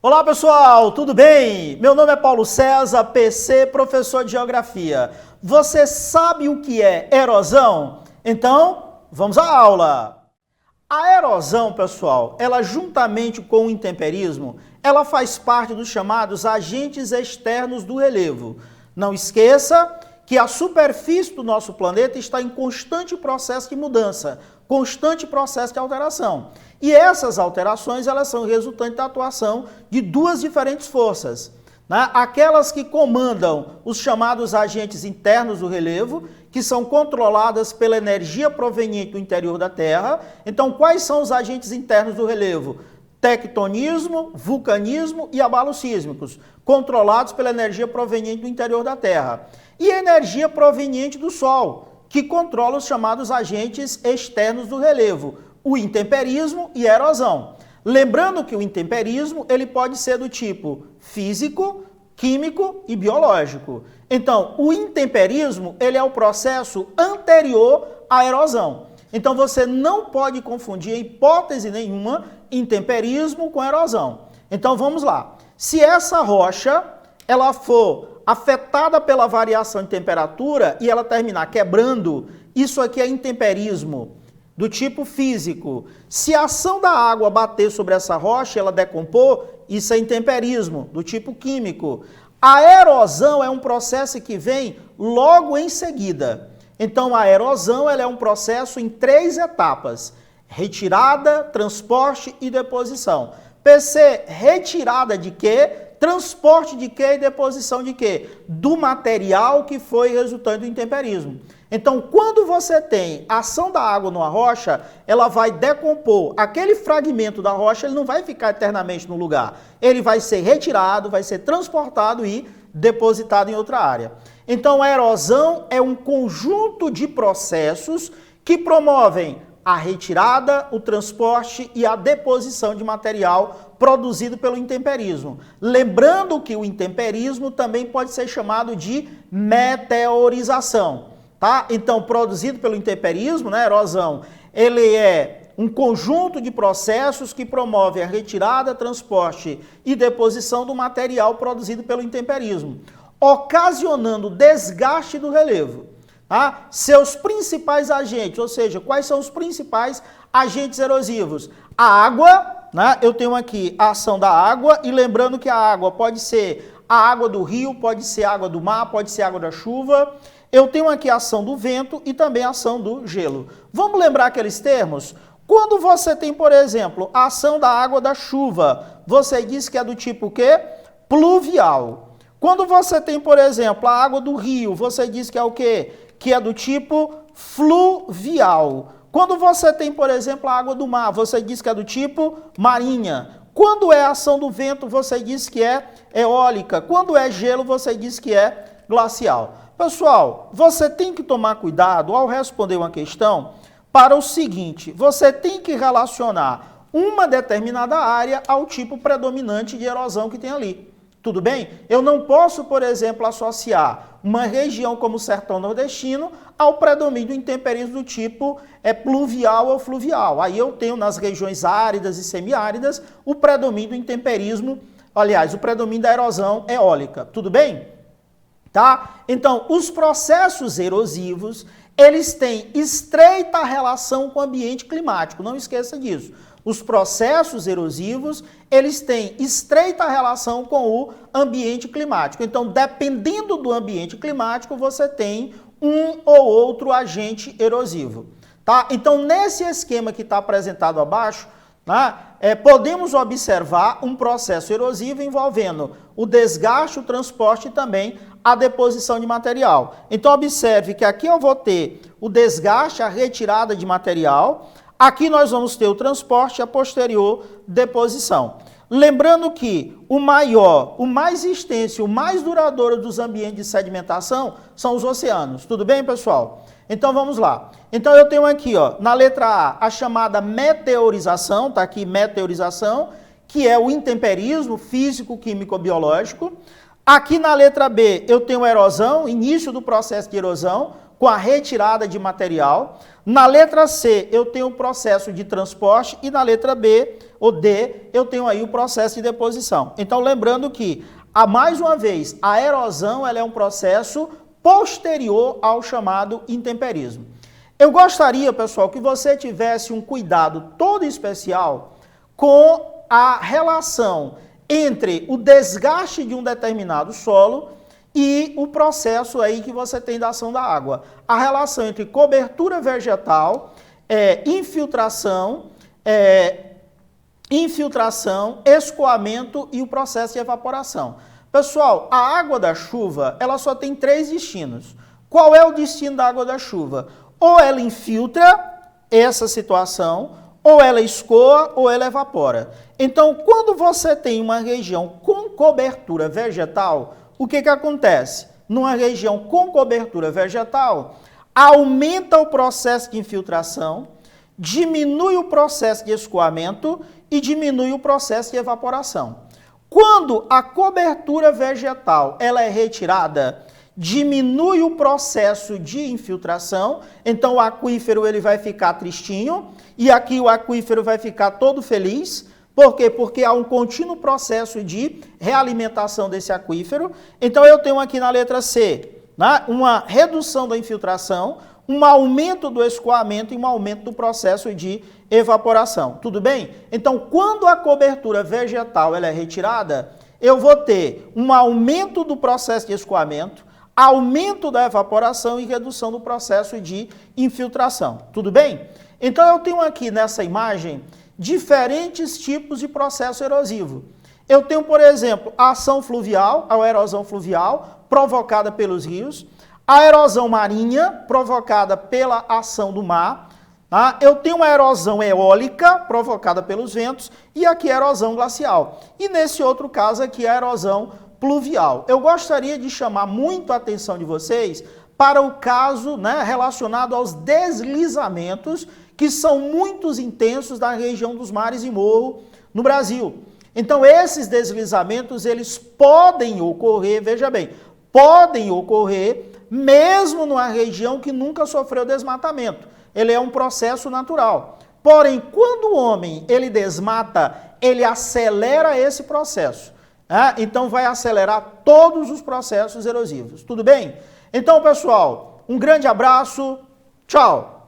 Olá pessoal, tudo bem? Meu nome é Paulo César, PC, professor de Geografia. Você sabe o que é erosão? Então, vamos à aula! A erosão, pessoal, ela juntamente com o intemperismo, ela faz parte dos chamados agentes externos do relevo. Não esqueça que a superfície do nosso planeta está em constante processo de mudança, constante processo de alteração. E essas alterações, elas são resultantes da atuação de duas diferentes forças, né? Aquelas que comandam os chamados agentes internos do relevo, que são controladas pela energia proveniente do interior da Terra. Então, quais são os agentes internos do relevo? Tectonismo, vulcanismo e abalos sísmicos, controlados pela energia proveniente do interior da Terra. E a energia proveniente do Sol, que controla os chamados agentes externos do relevo, o intemperismo e a erosão. Lembrando que o intemperismo ele pode ser do tipo físico, químico e biológico. Então, o intemperismo ele é o processo anterior à erosão. Então, você não pode confundir, em hipótese nenhuma, intemperismo com erosão. Então, vamos lá. Se essa rocha ela for afetada pela variação de temperatura e ela terminar quebrando, isso aqui é intemperismo do tipo físico. Se a ação da água bater sobre essa rocha e ela decompor, isso é intemperismo do tipo químico. A erosão é um processo que vem logo em seguida. Então, a erosão ela é um processo em 3 etapas: retirada, transporte e deposição. PC, retirada de quê? Transporte de quê e deposição de quê? Do material que foi resultante do intemperismo. Então, quando você tem a ação da água numa rocha, ela vai decompor. Aquele fragmento da rocha, ele não vai ficar eternamente no lugar. Ele vai ser retirado, vai ser transportado e depositado em outra área. Então, a erosão é um conjunto de processos que promovem a retirada, o transporte e a deposição de material produzido pelo intemperismo. Lembrando que o intemperismo também pode ser chamado de meteorização, tá? Então, produzido pelo intemperismo, né, erosão, ele é um conjunto de processos que promove a retirada, transporte e deposição do material produzido pelo intemperismo, ocasionando desgaste do relevo. Tá? Seus principais agentes, ou seja, quais são os principais agentes erosivos? A água, né? Eu tenho aqui a ação da água, e lembrando que a água pode ser a água do rio, pode ser água do mar, pode ser água da chuva. Eu tenho aqui a ação do vento e também a ação do gelo. Vamos lembrar aqueles termos? Quando você tem, por exemplo, a ação da água da chuva, você diz que é do tipo o quê? Pluvial. Quando você tem, por exemplo, a água do rio, você diz que é o quê? Que é do tipo fluvial. Quando você tem, por exemplo, a água do mar, você diz que é do tipo marinha. Quando é a ação do vento, você diz que é eólica. Quando é gelo, você diz que é glacial. Pessoal, você tem que tomar cuidado ao responder uma questão para o seguinte: você tem que relacionar uma determinada área ao tipo predominante de erosão que tem ali. Tudo bem? Eu não posso, por exemplo, associar uma região como o sertão nordestino ao predomínio do intemperismo do tipo pluvial ou fluvial. Aí eu tenho nas regiões áridas e semiáridas o predomínio do intemperismo, aliás, o predomínio da erosão eólica. Tudo bem? Tá? Então, os processos erosivos, eles têm estreita relação com o ambiente climático. Não esqueça disso. Os processos erosivos, eles têm estreita relação com o ambiente climático. Então, dependendo do ambiente climático, você tem um ou outro agente erosivo. Tá? Então, nesse esquema que está apresentado abaixo, tá? Podemos observar um processo erosivo envolvendo o desgaste, o transporte e também a deposição de material. Então, observe que aqui eu vou ter o desgaste, a retirada de material. Aqui nós vamos ter o transporte e a posterior deposição. Lembrando que o maior, o mais extenso, o mais duradouro dos ambientes de sedimentação são os oceanos. Tudo bem, pessoal? Então vamos lá. Então eu tenho aqui, ó, na letra A chamada meteorização, tá aqui meteorização, que é o intemperismo físico, químico, biológico. Aqui na letra B eu tenho erosão, início do processo de erosão, com a retirada de material. Na letra C, eu tenho o processo de transporte e na letra B, ou D, eu tenho aí o processo de deposição. Então, lembrando que, mais uma vez, a erosão ela é um processo posterior ao chamado intemperismo. Eu gostaria, pessoal, que você tivesse um cuidado todo especial com a relação entre o desgaste de um determinado solo e o processo aí que você tem da ação da água. A relação entre cobertura vegetal, infiltração, escoamento e o processo de evaporação. Pessoal, a água da chuva, ela só tem 3 destinos. Qual é o destino da água da chuva? Ou ela infiltra essa situação, ou ela escoa, ou ela evapora. Então, quando você tem uma região com cobertura vegetal, o que acontece? Numa região com cobertura vegetal, aumenta o processo de infiltração, diminui o processo de escoamento e diminui o processo de evaporação. Quando a cobertura vegetal ela é retirada, diminui o processo de infiltração, então o aquífero ele vai ficar tristinho e aqui o aquífero vai ficar todo feliz. Por quê? Porque há um contínuo processo de realimentação desse aquífero. Então eu tenho aqui na letra C, né, uma redução da infiltração, um aumento do escoamento e um aumento do processo de evaporação. Tudo bem? Então, quando a cobertura vegetal ela é retirada, eu vou ter um aumento do processo de escoamento, aumento da evaporação e redução do processo de infiltração. Tudo bem? Então, eu tenho aqui nessa imagem diferentes tipos de processo erosivo. Eu tenho, por exemplo, a ação fluvial, a erosão fluvial, provocada pelos rios, a erosão marinha, provocada pela ação do mar, tá? Eu tenho uma erosão eólica, provocada pelos ventos, e aqui a erosão glacial. E nesse outro caso aqui a erosão pluvial. Eu gostaria de chamar muito a atenção de vocês para o caso, né, relacionado aos deslizamentos, que são muito intensos na região dos mares e morro no Brasil. Então, esses deslizamentos, eles podem ocorrer, veja bem, podem ocorrer mesmo numa região que nunca sofreu desmatamento. Ele é um processo natural. Porém, quando o homem ele desmata, ele acelera esse processo. Né? Então, vai acelerar todos os processos erosivos. Tudo bem? Então, pessoal, um grande abraço. Tchau!